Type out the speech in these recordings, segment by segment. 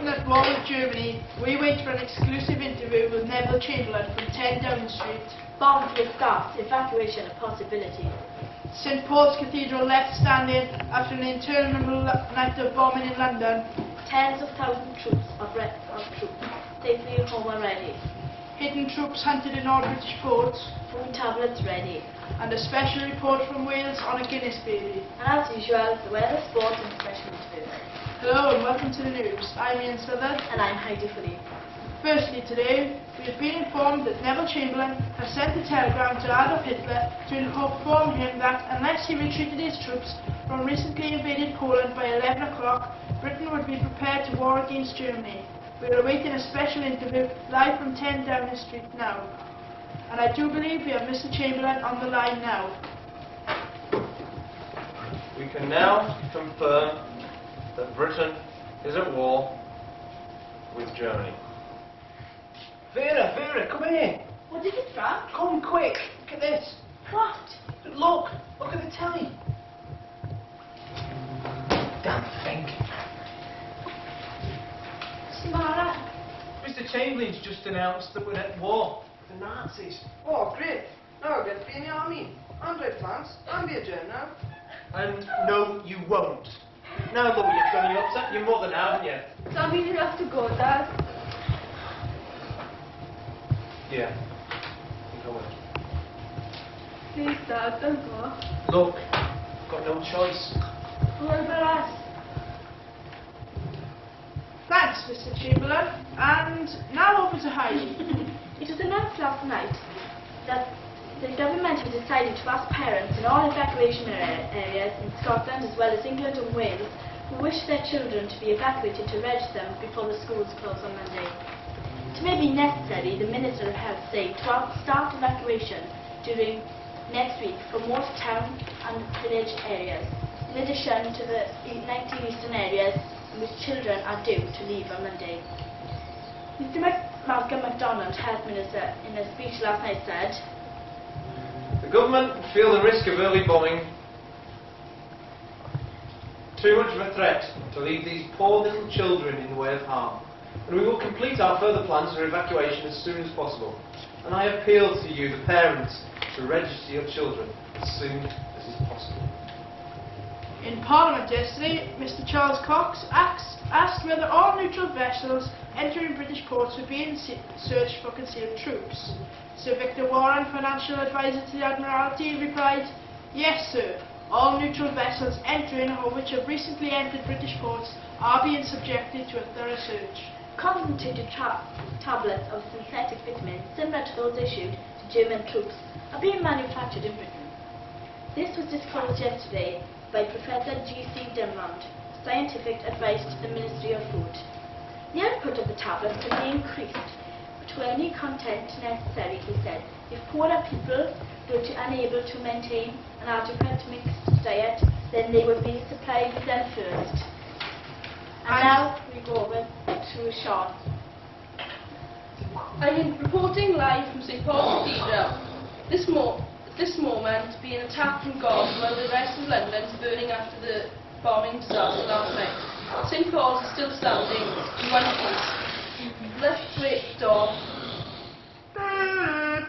at war with Germany, we wait for an exclusive interview with Neville Chamberlain from 10 Downing Street. Bombs will start, evacuation a possibility. St Paul's Cathedral left standing after an interminable night of bombing in London. Tens of thousands troops safely home and ready. Hidden troops hunted in all British ports. Food tablets ready. And a special report from Wales on a Guinness baby. And as usual, the weather, sport and special interviews. Hello and welcome to the news. I'm Ian Southard. And I'm Heidi Foley. Firstly today, we have been informed that Neville Chamberlain has sent a telegram to Adolf Hitler to inform him that unless he retreated his troops from recently invaded Poland by 11 o'clock, Britain would be prepared to war against Germany. We are awaiting a special interview live from 10 Downing Street now. And I do believe we have Mr. Chamberlain on the line now. We can now confirm that Britain is at war with Germany. Vera, come here. What is it, Frank? Come quick. Look at this. What? Look at the telly. Damn thing. Samara. Mr. Chamberlain's just announced that we're at war. The Nazis. Oh, great. Now I'll get to be in the army. I'm Red France. I'll be a German now. And no, you won't. Now look, you've upset your mother now, haven't you? Tell me you have to go, Dad. Yeah. You go in. Please, Dad, don't go. Look, I've got no choice. What about us? Thanks, Mr. Chamberlain. And now over to Heidi. It was announced last night that the government has decided to ask parents in all evacuation areas in Scotland as well as England and Wales who wish their children to be evacuated to register them before the schools close on Monday. It may be necessary, the Minister of Health said, to start evacuation during next week for most town and village areas, in addition to the 19 eastern areas in which children are due to leave on Monday. Mr. Malcolm MacDonald, Health Minister, in a speech last night said, The government feel the risk of early bombing too much of a threat to leave these poor little children in the way of harm. And we will complete our further plans for evacuation as soon as possible. And I appeal to you, the parents, to register your children as soon as is possible. In Parliament yesterday, Mr. Charles Cox asked whether all neutral vessels entering British ports would be in search for concealed troops. Sir Victor Warren, financial advisor to the Admiralty, replied, "Yes, sir. All neutral vessels entering or which have recently entered British ports are being subjected to a thorough search." Concentrated tablets of synthetic vitamins similar to those issued to German troops are being manufactured in Britain. This was disclosed yesterday by Professor G.C. Dimond, scientific advice to the Ministry of Food. The output of the tablets can be increased to any content necessary, he said, if poorer people were unable to maintain an adequate mixed diet, then they would be supplied with them first. And now we go over to Sean. I'm reporting live from St Paul's Cathedral. This moment being attacked from God while the rest of London is burning after the bombing disaster last night. St Paul's is still standing in one piece. Left great door. And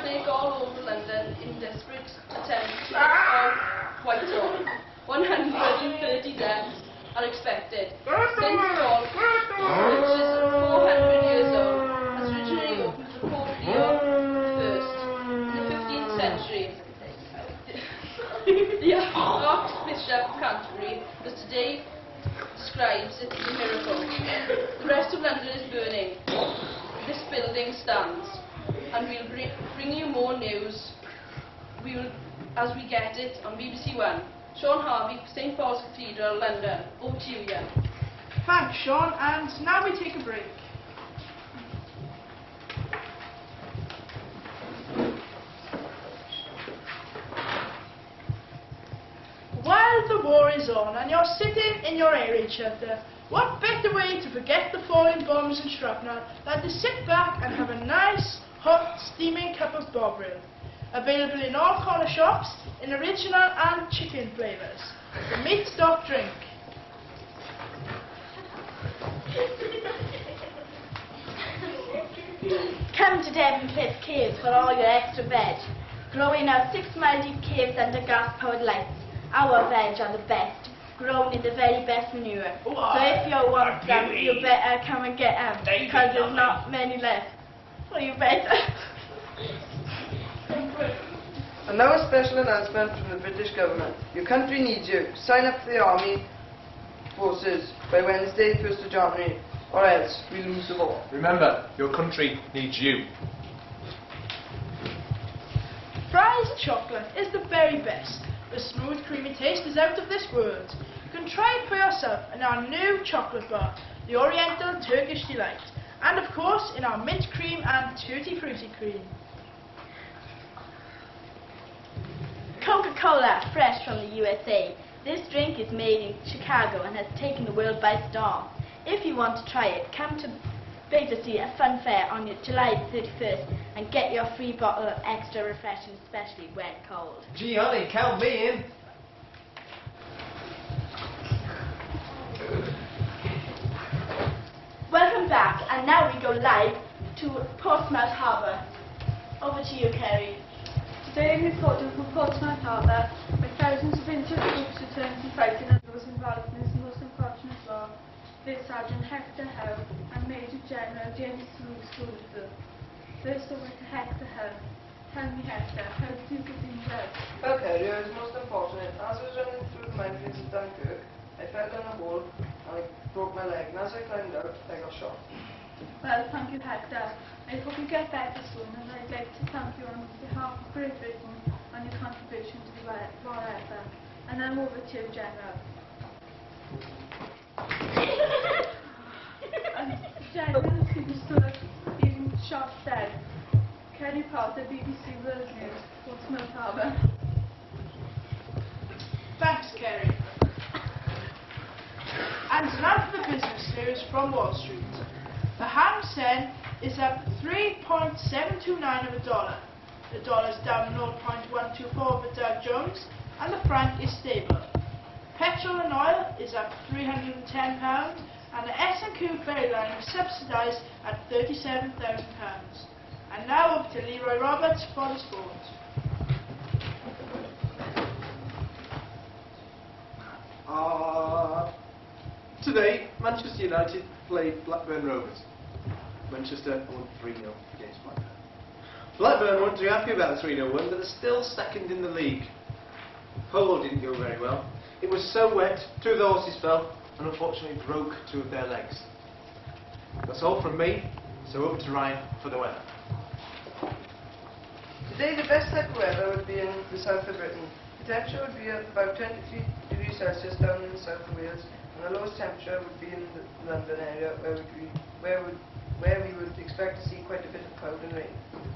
they all over London in desperate attempts to of Whitehall. 130 deaths are expected. St Paul, which is 400 years old, has originally opened for Pope Leo I in the 15th century. The Archbishop of Canterbury was today describes it as a miracle. The rest of London is burning. This building stands, and we'll bring you more news as we get it on BBC One. Sean Harvey, St Paul's Cathedral, London. Over to you, Ian. Thanks, Sean, and now we take a break. While the war is on and you're sitting in your air shelter, what better way to forget the falling bombs and shrapnel than to sit back and have a nice, hot, steaming cup of Bovril. Available in all corner shops in original and chicken flavours. The meat stock drink. Come to Devon Cliff Caves for all your extra veg. Growing our 6 mile deep caves under gas-powered lights. Our veg are the best, grown in the very best manure. So if you want some, you better come and get them, because there's not many left. So you better. And now a special announcement from the British government. Your country needs you. Sign up for the army forces by Wednesday, 1st of January, or else we lose the war. Remember, your country needs you. Fry's chocolate is the very best. The smooth, creamy taste is out of this world. You can try it for yourself in our new chocolate bar, the Oriental Turkish Delight, and of course in our mint cream and tutti frutti cream. Coca-Cola, fresh from the USA. This drink is made in Chicago and has taken the world by storm. If you want to try it, come to Battersea at Fun Fair on July 31st and get your free bottle of extra refreshing, especially when cold. Gee, honey, count me in. Welcome back, and now we go live to Portsmouth Harbour. Over to you, Kerry. Today I'm reporting from Portsmouth Harbour, where thousands of injured troops returned from fighting and those involved in this most unfortunate war. There's Sergeant Hector Howe and Major General James Scudder. First over to Hector Howe. Tell me, Hector, how did you get injured? Well, Kerry, I was most unfortunate. As I was running through the minefields of Dunkirk, I fell down a hole and I broke my leg, and as I climbed out, I got shot. Well, thank you, Hector. I hope you get better soon, and I'd like to thank you on behalf of Great Britain on your contribution to the war effort. And I'm over to you, General. And General stood being shot dead. Kerry Potter, BBC World News, Portsmouth Harbour. Thanks, Kerry. And now for the business news from Wall Street. The ham cent is up 3.729 of a dollar. The dollar is down 0.124 of a Dow Jones, and the franc is stable. Petrol and oil is up £310, and the S&Q ferry line is subsidised at £37,000. And now over to Leroy Roberts for the sport. Today, Manchester United played Blackburn Rovers. Manchester won 3-0 against Blackburn. Blackburn weren't too happy about the 3-0 win, but they're still second in the league. Polo didn't go very well. It was so wet, 2 of the horses fell and unfortunately broke 2 of their legs. That's all from me, so over to Ryan for the weather. Today, the best type of weather would be in the south of Britain. The temperature would be at about 23 degrees Celsius down in the south of Wales, and the lowest temperature would be in the London area, where we would expect to see quite a bit of cloud and rain,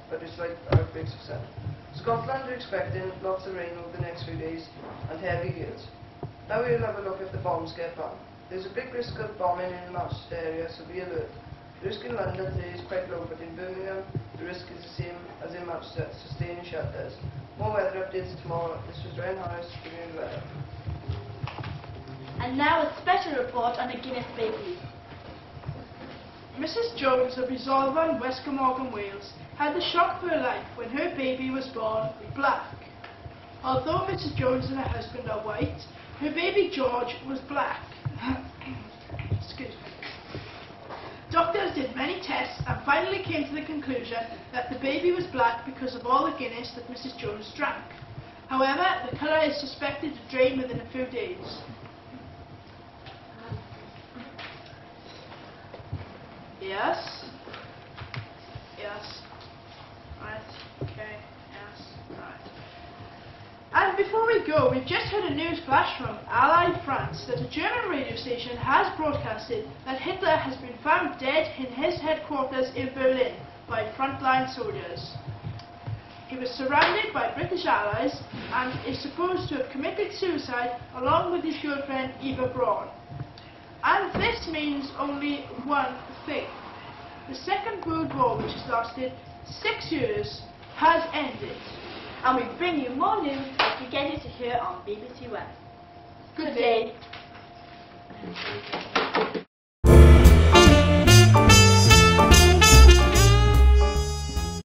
but it's like outbreaks of sun. Scotland are expecting lots of rain over the next few days and heavy gales. Now we'll have a look at the bombs get bombed. There's a big risk of bombing in the Manchester area, so be alert. The risk in London today is quite low, but in Birmingham the risk is the same as in Manchester, so stay in your shelters. More weather updates tomorrow. This was Ryan Harris giving you the weather. And now a special report on the Guinness baby. Mrs. Jones of Resolver in West Glamorgan, Wales, had the shock of her life when her baby was born black. Although Mrs. Jones and her husband are white, her baby George was black. Excuse me. Doctors did many tests and finally came to the conclusion that the baby was black because of all the Guinness that Mrs. Jones drank. However, the colour is suspected to drain within a few days. Yes. Yes. Right. Okay. Yes. Right. And before we go, we've just heard a news flash from Allied France that a German radio station has broadcasted that Hitler has been found dead in his headquarters in Berlin by frontline soldiers. He was surrounded by British allies and is supposed to have committed suicide along with his girlfriend Eva Braun. And this means only one thing. The Second World War, which has lasted 6 years, has ended. And we bring you more news as we get it to hear on BBC One. Good day.